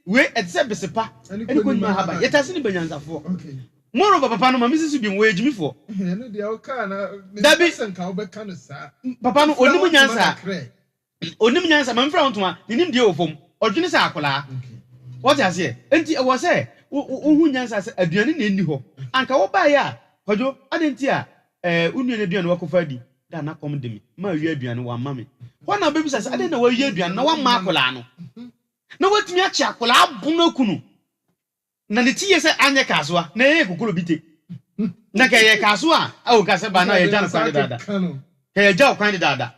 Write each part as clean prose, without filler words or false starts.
we except besepa any kun ma haba yetase ni banyansafo okay moreover papa no mama sisi bi we ejimi fo no de o ka na dabi senka obeka no sa papa no onimu nyansa ma mfra ontoma ninim de ofom odwene sa akola what you say enti e wo say wo nyansa se aduane na enni ho anka wo ba ya kojo adenti a unu na aduane wakofa di da na kom de me ma wi aduane wa ma me ho na bebi sase ade na wa wi aduane na wa ma akola no na watumi achi akola abuna kunu na ne tiye se anye kasoa na ye kokoro bite na ka ye kasoa o ka se ba na ye jana kwande dada ka ye jaw kwande dada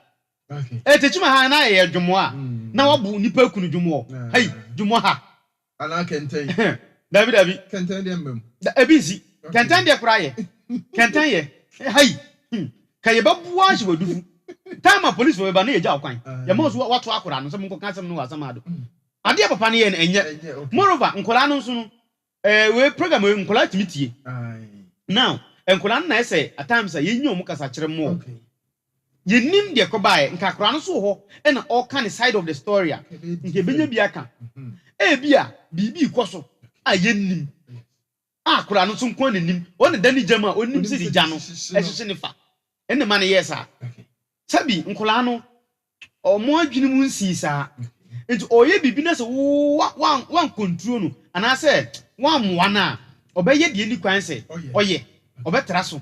okay techima ha na ye dwomo a na wabu nipa kunu dwomo hey dwomo ha ana kenten david kenten de mbem ebisi kenten de kura ye kenten ye hey ka ye babu a hwe dufu time police we ba na ye jaw kwan ye mo so wato akora no se mo kan asem no wasama ado ade papa ne ye enye moreover nkola no nso no we program we nkola timitie now nkola na say at times yenyi omu kasa kire mo yenim de ko bae nka kora no so ho e na all kind side of the story nke benya bi aka bia bibi ikoso a yenim kora no so nko nanim won da ni jama onim se di jano ehye ne fa enne ma ne yesa sabi nkola no omo adwene mu nsisa enti oye bibi na se wan control no ana se wan moana obeye de ni kwan se oye obetra so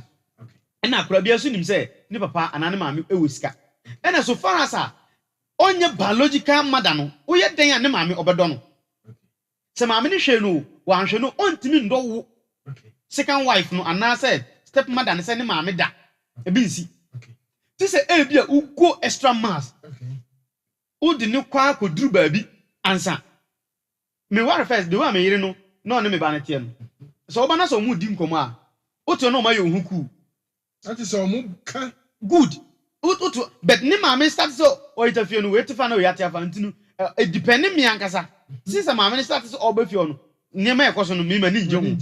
ena akura bia so nim se ni papa anane maame ewosika ena so far as onye biological mother no oye den ya ne maame obedo no se maame ni hwe no wan hwe no ontimi ndo wo second wife no ana se step mother ne se ne maame da ebi nsi ti se bia ugo extra mass udi ni kwa koduru baabi ansa me ware first the way me yire no no ne me ba na tie no so oba na so mu di nkomo a otu no ma ye ohuku that is so mu ka good otu but ni ma me start so o itafie no we tifa na o yate afa ntinu e depend me ankasa since ma me start so oba fie no ne ma ekoso no me ma ni nje hu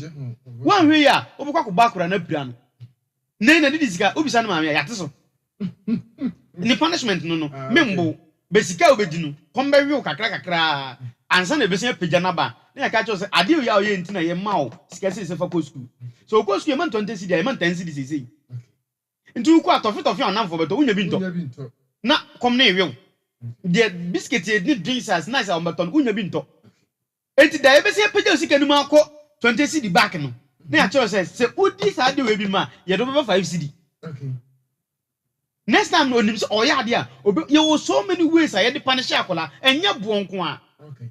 wan hwe ya obukwa ko ba kura na pira no nei na didi sika obisa no ma me yate so ni punishment no membo besika obedi no kombe wi o kakra ansa na besia pagya na ba na ka cho se ade o ya o ye ntina ye ma o sika se fa ko school so ko school man 20 cedi man 10 cedi sesei ntu ko atofi onamfo beto unya bi nto na kom na ewe de biscuit e ni drinks as nice on beton unya bi nto enti da e besia pagya sika ni ma ko 20 cedi back no na ya cho se udi sa de we bi ma ye do 5 cedi okay next time no nim se oya ade a ye wo so many ways ye de punish akola enya buonko a okay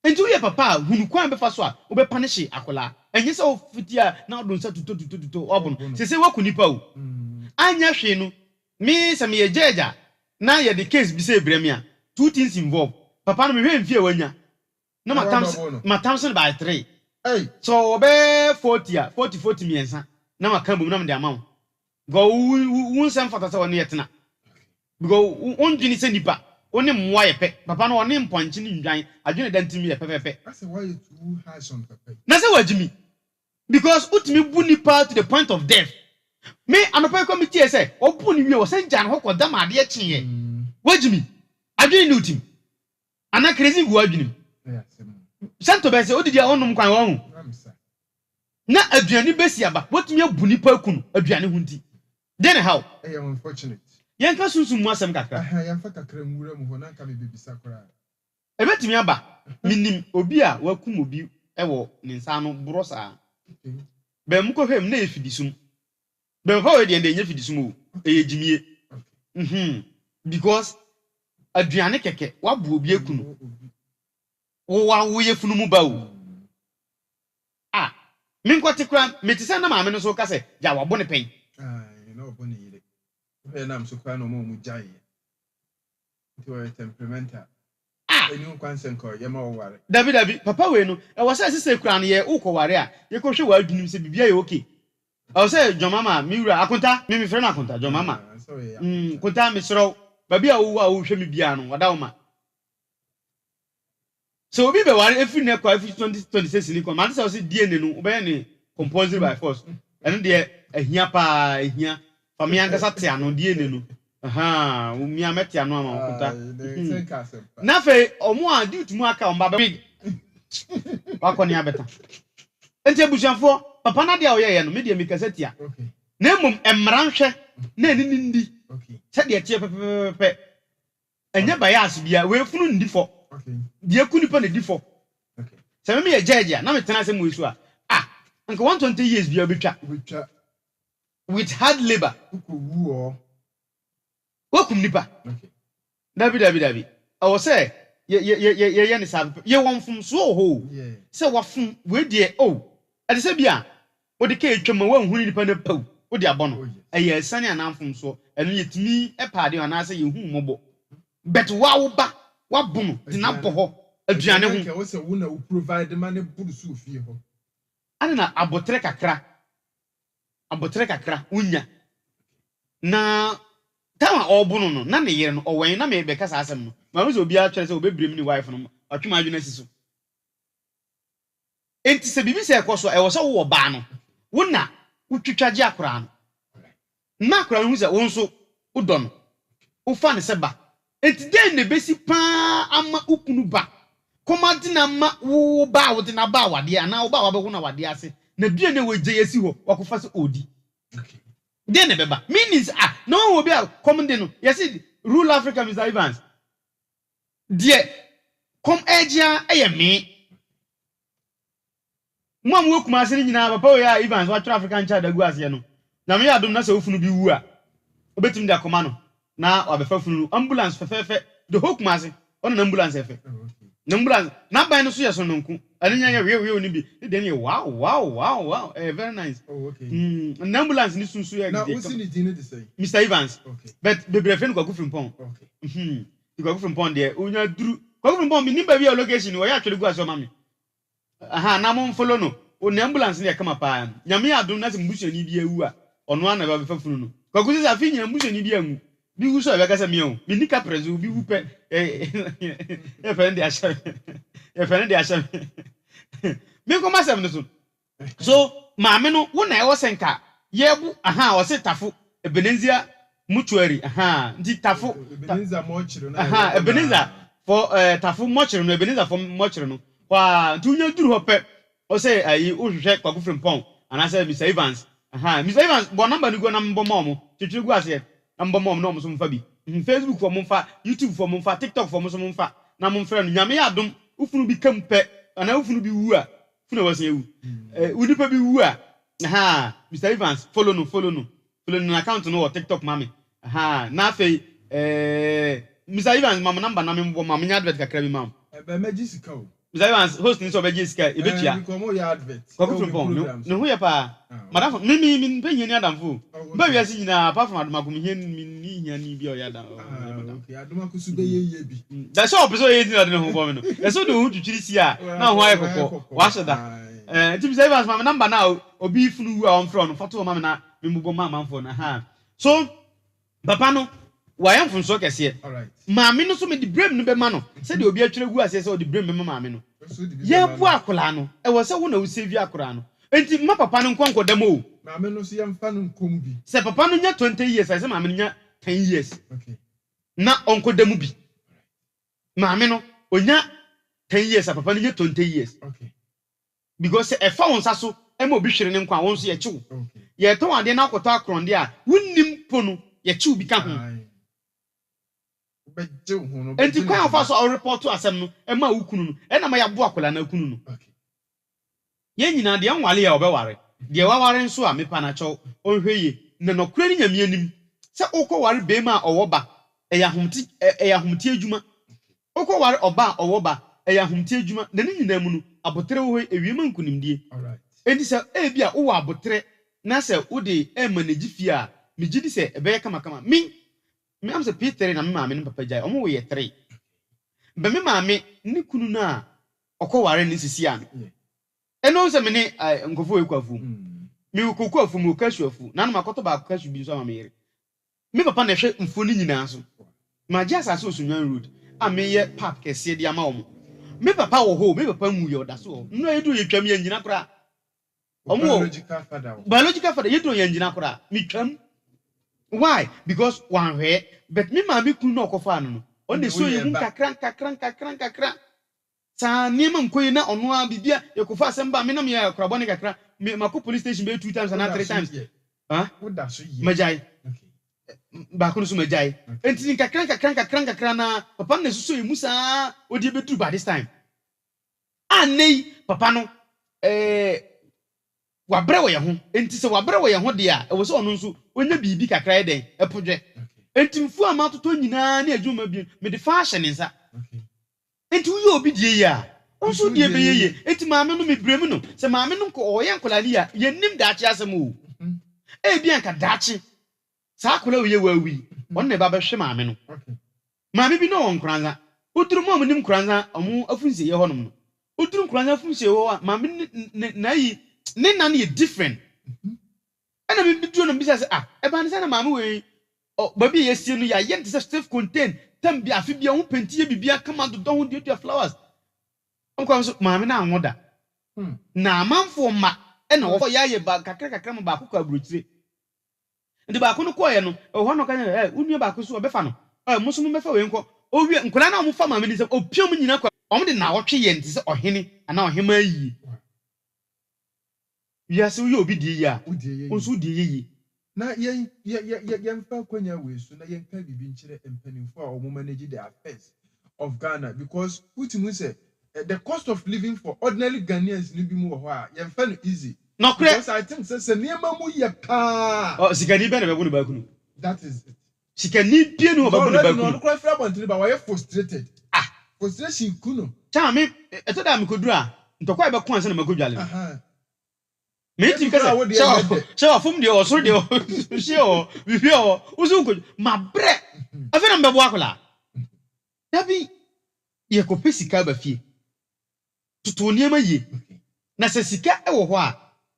enti wo ye papa hunu kwan be fa so a wo be punish akola enye se wo fitia na odun sa tuto obun se waku nipa o anya hwe no me se me ye jeja na ye the case bi se bremia two things involved papa no me hwe mfie wanya na matam se by 3 hey so obe 40 miensa na makambum na me de amawo go won sem fata se woni yetena because ondwini se nipa oni mwa ye pe papa no oni mponchi ni ndwan adwene dantimi ye pepepe I say why you too harsh on papa na se wajimi because utimi bu nipa to the point of death me anopa committee say obu ni wie wo se jan ho kodam ade chie wajimi adwene ni utim ana crazy gu adwene santo be se odidi a onum kwan wo hu na aduane besi aba wotumi abu nipa kunu aduane hunti then how unfortunate yen ka sunsun mu asem kakra yen fa kakra nwura mu ho na ka me bebisa kora ebetimi aba minim obi a wakum obi ewo ne nsa no brosa be mu ko hwem na efidisum be fa we de enye fidisum o eyejimie because aduane keke wabu obi ekunu wo ye funu mu ba o minkwati kra metisa na maame no so ka se ja wabo ne pen you know obo ne yire we na mso kra no mu jai to temperamental eni nkwansen ko ye ma wo ware dabi papa we no e wo se sese kra no ye ukoware a ye ko hwe wa adwunim se bibia ye okay o se jomama mi wura akunta mi frɛ na akunta jomama kunta mi sro babi a wo hwe mi bia no wada wo ma so obi be ware efi ne kwa efi 2026 ni kwa man say o se DNA no obey ne composed by force eno de ahia pa ahia fami ankasa te ano DNA no umi amete ano ama okuta na fe omo a di tumu aka on baba Wakɔ ne abeta. Enti abusuafo papa na dia oyɛ no media mikasatia. Okay. Na mmom emranhwɛ na ani ndi. Okay. Sɛ de tie pepepepe. Enya bias bia we funu ndi fo. Okay. Die ku nipa na di fo. Okay. Sɛ me yɛ judge a na me tena sɛ mu esu a. Anka 120 years bia obetwa. With hard labor. Uku or Wakum nipa. okay. Dabi. Awo sɛ ye ne sabe. Ye won fum so ho. Yeah. Sɛ wafum we die ade sɛ bia wo de ka etwam wa nhuni nipa na pau. Wo de abɔ no. Ɛyɛ asane anamfum so. Ɛno yetumi ɛpaade ana sɛ ye hu mmɔbɔ. Bet wa ba wa bono de na bɔ hɔ aduane ho. Nke wo sɛ wo na wo provide man budu so fie hɔ. Ane na abotre kakra unya na tama obuno no na ne yere no owen na me be kasa asem no ma me so obi a twere se obebrem ni wife no atwema adwena siso enti se bibi se ekoso e wo se wo ba no wona utwitwaje akora no na akora no hu se wo nso udɔ no ufa ne se ba enti den ne besi pa ama ukunu ba komadi na ma wo ba wo de na ba wade ana wo ba wa be ho na wade ase na due ne wo gye yesi ho wakofa se odi Okay. Den ne beba meanings no one will be a common de no yes rule Africa Mr. Evans die kom ejia me mo am wokuma ase nyina papa o ya Evans wa twa African child agu ase no na me adom na se ofunu bi wu a obetim de akoma no na obefa funu ambulance fefefe de hokuma ase on na ambulance efe na ambulance na ban no so yeso no nku ani nya we oni bi de ne wow very nice. Oh, okay. An ambulance ni sunsu ya now what's in the dinner to say Mr. Evans. Okay. But bebre fen kwaku frimpon. Okay. Kwaku frimpon de onya duru kwaku frimpon mi ni ba wi location wo ya twele gu aso mami na mo follow no on ambulance ni e kama pa nyame adom na se mbusu ni bi awu a ono ana ba befa funu no kwaku se afi nya mbusu ni bi amu bi wu so e be kasa mi o mi nika prezu bi wu pe e fe ndi asha me ko masem no so maame no wo na e wo senka yebu wo se tafo ebenezia mutuary ndi tafo ebeneza mochiro na ebeneza for tafo mochiro no ebeneza for mochiro no kwa ntunya duru ho pe o se ayi wo hwehwe kwaku frimpon ana se Mr. Evans Mr. Evans bo number ni go na mbɔ mom twetwe gu ase na mbɔ mom na mo so mfa bi Facebook for mfa YouTube for mfa TikTok for mo so mfa na mo mfra no nyame adom ufunu bi kam pe ana ufunu bi wu a funa wase ewu udipa bi wu a Mr. Evans follow no na account no TikTok mami na fe Mr. Evans mama number na me mbɔ mama nya advert kakra bi mam be magisika o Mr. Evans host ni so be gisika e betia ko mo ya advert ko frimpon no hu ya pa madam mi penye ni adamfo ba wi ase nyina apart from adamakum hia ni hia ni bi o ya da okay adamaku su be ye bi da so opeso ye ni na ho bo me no e so do hu twitwiri si a na ho aye kokko wa so da Mr. Evans mama number na obi funu wu a on front foto mama na me mbubo mama fo na so papa no wayam funso kese alright maame no so me di brem no be ma no se de obi atwere gu ase se o di brem be maame no ye bu akola no e wo se wo na wo save akola no enti ma papa no nkonko dem o maame no so yam fa no nkom bi se papa no nya 20 years se maame no nya 10 years okay na onko dem bi maame no onya 10 years papa no nya 20 years okay because e fa won sa so e ma obi hwere ne nkwa won so ye chew okay ye to ade na akoto akronde a wunnim po no ye chew bi ka ho enti kwa afa so report to asem no e ma ukunu no e na ma ya bo akola na ukunu no okay ye nyina de anwale ya obeware de waware nso a mepa na chew onhweye na nokura ni nyame anim se ukoware be ma owoba e ya homti adwuma ukoware oba owoba e ya homti adwuma na ni nyina mu no abotre wo ewiema nkunimdie alright enti se e bia wo abotre na se wo de e manage fie a me gidi se e be kama me am se Peter na me maame no papa jai omo wo ye 3 be me maame ni kunu na okoware ni sisi an eno se me ni nkofo ekwafu me koku afu mu kashu afu na na makoto ba kashu bi so ma me yere me papa na hwe mfo ni nyina so ma ji asase osunwan road a me ye park kese dia ma omo me papa wo ho me papa mu ye oda so no edu ye twam ye nyina kora omo biological father ye do ye nyina kora me twam. Why? Because one way, but me mami kunu no kofa no. On the so you kakran. sa niema nkoyi na ono a bibia yekofa asem ba me na me Akokoraba ne kakra me mako police station be 2 times and 3 times What does she majai ba ko so majai enti kakra na papa na susu emu sa odi bedu by this time anei papa no wabrɛ wo ye ho enti se wabrɛ wo ye ho de a e wo se ono nso onya bibi kakra den epodwe enti mfu amatoto nyina na adwuma bi me de fashion nsa enti wo ye obi die ya onso die be ye enti maame no me brem no se maame no ko oye nkolali a ye nim daachi asem o bi anka daachi sa akola wo ye wawi won na ba behwe maame no maame bi no won kranza oduru mo nim kranza omo afunse ye honom no oduru kranza afunse wo a maame na yi ne na ne different ana me bidu no bisa se e ba ne se na maame we ba bi ye sie no ya ye ntse safe contain tam bi afi bi ho pentie bibia kama do ho de flowers onko so maame na anwoda na amanfo ma e na wo ya ye ba kakra ma ba akokɔ aburukyire ndi ba ko no koye no ho no kan unua ba ko so obefa no muso mo befa we nko owie nkola na mo fa maame ni se opiam nyina kwa om de na wotwe ye ntse ohene ana ohema yi wiase wo ye obi die ya onso die yi na ye mfa kwanya we so na ye nka bibi nkyere empanimfo a omo manage the affairs of Ghana because ultimately say the cost of living for ordinary Ghanaians ni bi mu ho a ye mfa no easy no because I think say niema mu ye pa sikani be na be ba kunu that is it sikani pie no ba kunu no kwa fra bontri ba we frustrated frustration kuno cha me eto da me koduru a ntokwa be ko anse na makodwale me ti kasa shawa fom de osoro de she o bibi o usu ko mabre afena mbebo akola dabi ye ko pesika ba fie tutu niema yi na se sika e wo ho a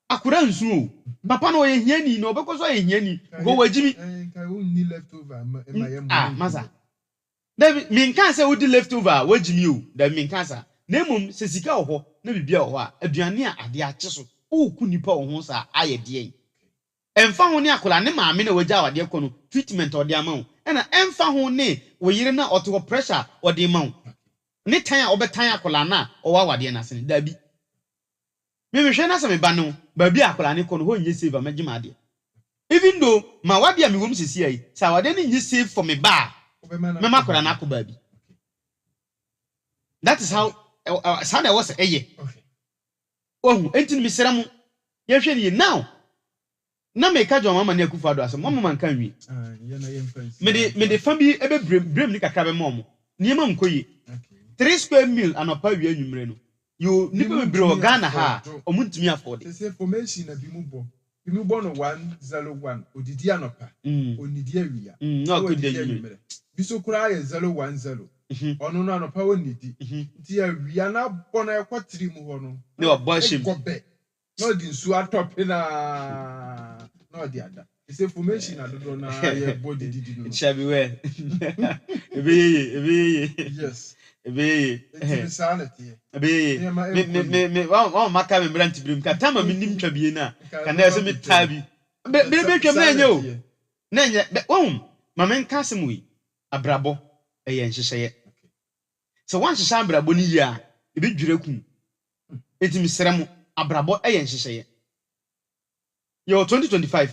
akura nsu o papa no ye hiani no obekọ so ye hiani go wajimi kai won ni leftover ma ye masa dabi min kan se wodi leftover wajimi o dabi min kan sa na emom se sika wo ho na bibia wo ho a aduane a ade ache so o ku nipa wo ho sa aye de emfa ho ne akola ne maame na waja wade ko no treatment ode ama wo na emfa ho ne wo yire na oto pressure ode ma wo ne tan a obetan akola na o wa wade na sen dabi me hwe na se me ba no ba bi akola ne ko no ho nye save amagima ade even though ma wade a me wom sisi ai sa wade ne nye save for me ba me makola na akoba bi that is how sana was eye oh entin mi sera mu ye hwe ni now na me ka jo mama na akufa do asem mama man kan wi me de fam bi ebe brem ni kakra be mom niema nkoyi 3 square meal anopa wi anwumre no you nipa be bro Ghana ha omuntimi afford this information na bi mu bo no 101 odidi anopa onidi awia no ko de anwumre bi so kura ye 010 ono no anopa wonidi nti awia na bo na ekotiri mu ho no ne wa boshim no di nsu atope na no di ada this information adodo na ye body didi no it shall be well ebe yes ebe insanity ebe me wa maka me branch brim ka tama me nim twa bie na ka na se me tabi be twa me nya o na nya ma men ka se mu yi abrabo eye nhyehyeye so wan hyehye abrabo ni yi a ebe dwira ku enti mi sere mu abrabo eye nhyehyeye yo 2025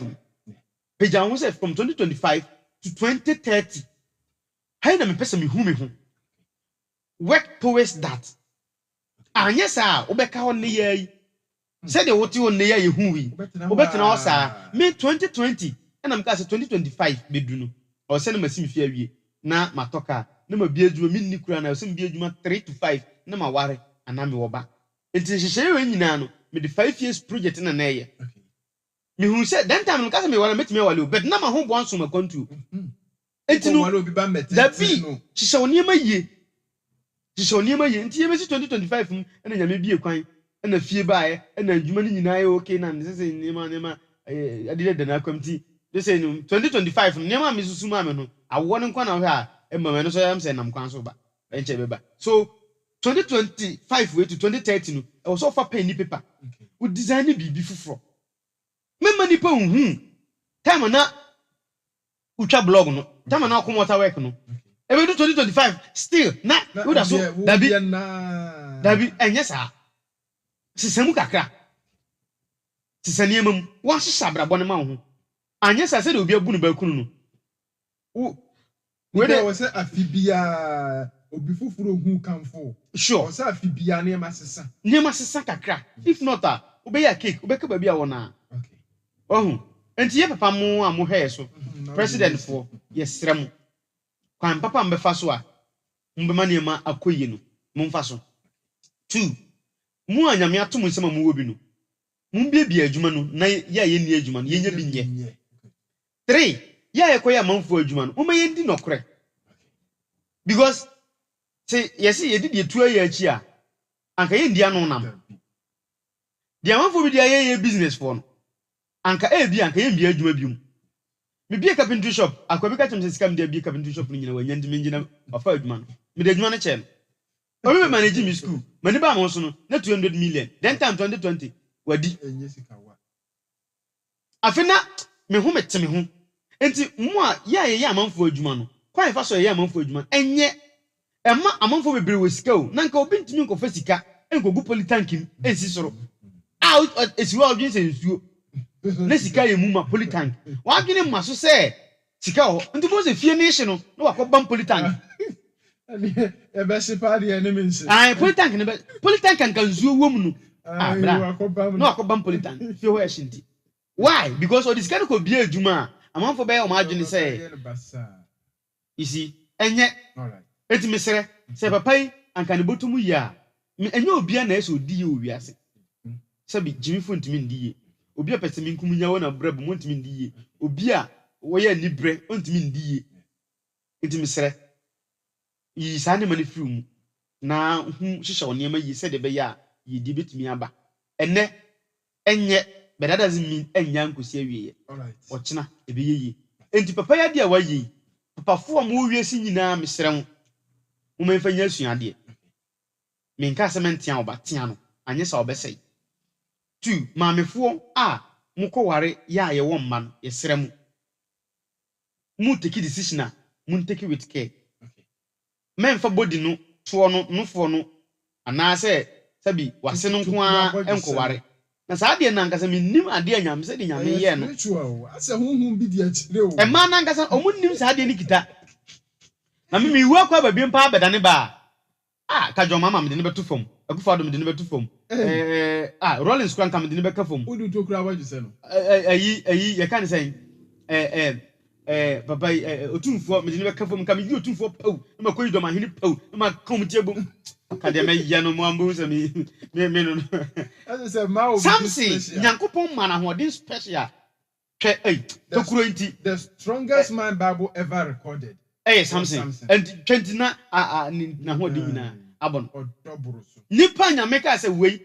page an say from 2025 to 2030 how na me pese me hu me ho work towards that anya sa obeka ho ne yayi say de woti ho ne yayi hu wi obetena o sa me 2020 na me ka say 2025 bedu no o say na masim fi awie na matoka na ma biadwuma minni kura na o say biadwuma 3 to 5 na ma ware ana me wo ba enti hyehyeye we nyina no me the 5 years project na na ye me hu say that time nka say me wala metime wale but na ma ho bo anso ma kontu enti no wala obi ba meti da bi hyehyeye oniema yie hyehyeye oniema yie enti ye be 2025 na nyame bie kwan na fie baaye na adwuma ni nyina ye okay na me say niema adide da na kwamti they say 2025 niema me susu ma me no awo ne nkwa na ho a emma no so yam say nam kwan so ba enche beba so 2025 way to 2030 no e was offer pen ni paper we design bibi fufuro memma ni pa unhu time na utwa blog no time na akomota work no e be do 2025 still na we da so da bi Dabi enye sa. Sisemu kakra. Sisani emam. Wa hihya abrabɔ ne ma wo ho. Anye sa se de obi abu no ba kunu no. We dey was afibia obi fufuro hu kamfo. Sure. Was afibia ne masesa. Ne masesa kakra. If not obeya cake, obeka ba bia wo na. Okay. Ohun. Enti ye papa mo a mo hwe so. President for yesrem. Kwan papa mbefa so a mbema ne ma akoyi no. Mo mfa so. 2. Mu anyame atom nsema mo wobi no. Mo bia adwuma no na ya ye ni adwuma no ye nya bi nye. 3. Ya yekoya manfo adwuma no. Mo ma ye ndi nokore. Because say yesi ye di etu ayi achi a anka ye ndia no nam. Dia manfo bi dia ye business for no. Anka bi anka ye mbia adwuma bium. Me bia carpentry shop akwabi ka chemse sika me dia bia carpentry shop no nyina wanya ndime ngina afa adwuma no. Me de adwuma no che no. Obi me manage me school. Mani ba mo so no na 200 million. Then time 2020 wadi. Enye sika wa. Afina me hu mete me hu. Enti mo a ye amanfo adwuma no. Kwan fa so ye amanfo adwuma. Enye Emma amanfo bebre we sika o. Na nka obi ntimi nko fa sika enkogu politankim ensi soro. Out esi wa odwin se nsuo. Na sika ye mu ma politank. Wa adwene ma so se sika ho. Nti bo se fie ne hye no na wakobam politank. Ebe se pa de ene mense. Politank ne politank kan nsuo wo mu no. Bra. No wakobam politank. Fie ho hye nti. Why? Because all this kind of be adwuma amanfo be o ma adwene se. You see, enye. All right. Eti mesere se papa yi anka ne botumu yi a enye obi a na eso di ye owi ase se bi jimi fo ntimi ndi ye obi a pese mi nkumunya wo na brabu mo ntimi ndi ye obi a wo ye ni bre ntimi ndi ye eti mesere yi sa ne mani firu mu na hu hihya woni ma yi se de be ya yi di betimi aba enne enye but that doesn't mean enya nkosi awie All right. ochina ebe ye enti papa ya di a wa yi papa fo mo wie si nyina mesere mo Umenfa nya suade. Me nka se mentia obatia no. Anye sa obesei. 2. Maamefo a mukoware ya ye wo mma no yesere mu. Mu take decision a mu take with care. Okay. Menfa body no to no nofo no ana se sabi wase no nko a enkoware. Na sa ade na nka se minnim ade anyam se de nyame ye no. Spiritual. Ase honhom bi di akire o. E ma na nka se omunnim sa ade ni kita. Na me iwu kwa babiem pa bedane ba kajo mama me de ne betu fom akufado me de ne betu fom Rollins kwan kam me de ne beka fom Odu to kura waju se no ayi ye kan say papa otumfo me de ne beka fom kam yi otumfo pau na makoyi do ma hini pau na ma kom tiebom ka de me ye no mo ambu se me no as say ma o Samson nyankopon ma na hodin special twe to kuro nti the strongest man Bible ever recorded. Samson. And 20 na ho di nyina abon. Odoboro so. Nipa nyameka se wei